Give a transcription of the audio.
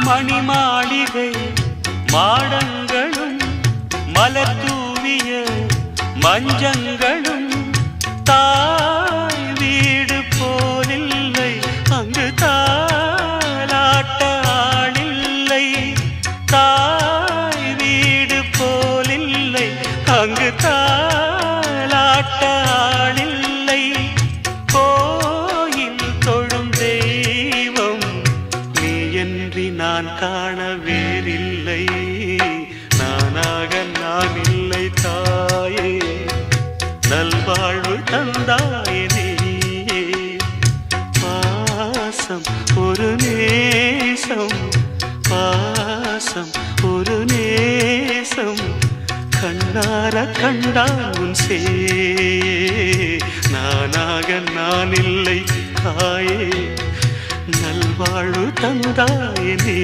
மணிமாளிகை மாடங்களும் மலர் தூவிய மஞ்சங்களும் தாய் வீடு போலில்லை, அங்கு தாலாட்ட ஆளில்லை. தாய் வீடு போலில்லை, அங்கு தாலாட்ட ஆளில்லை. கோயில் தொழும் தெய்வம் நீயன்றி நான் காண வேறில்லை. நானாக நான் இல்லை தாயே, நல்வாழ்வு தந்தாயே நீயே. பாசம் ஒரு நேசம், பாசம் ஒரு நேசம், கண்ணார கண்டான் உன் சே. நானாக நான் இல்லை தாயே, நல்வாழ்வு தந்தாயே நீ.